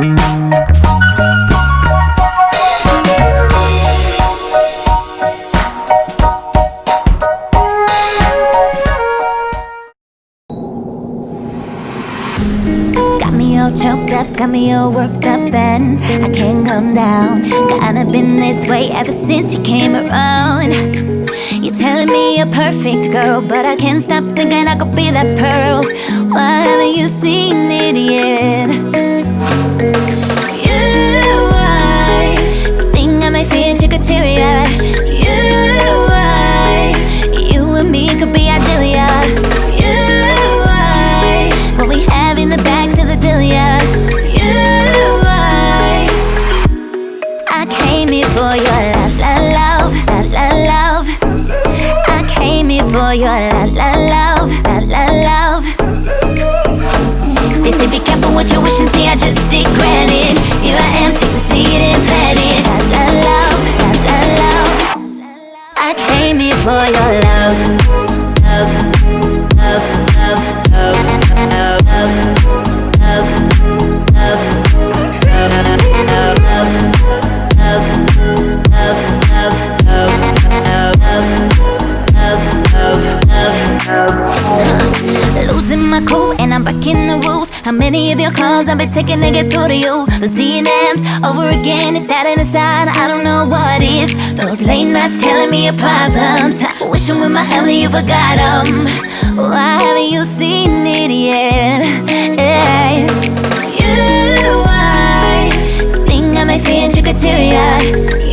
Got me all choked up, got me all worked up, and I can't come down. Kinda been this way ever since you came around. You're telling me you're perfect, girl, but I can't stop thinking I could be that pearl. Why haven't you seen it yet? I think I might feel chicoteria. You and me could be ideal. What we have in the bags of the deal, yeah. I came here for your love, love. I came here for your love, love. They say be careful what you wish and see, I just take granted. Here I am, take the seed and plant it. Love. I came here for your love, love. Losing my cool and I'm breaking the rules. How many of your calls I've been taking to get through to you? Those DMs over again, if that ain't a sign, I don't know what is. Those late nights telling me your problems, wishing with my family you forgot them. Why haven't you seen it yet? I think I might feel chicoteria.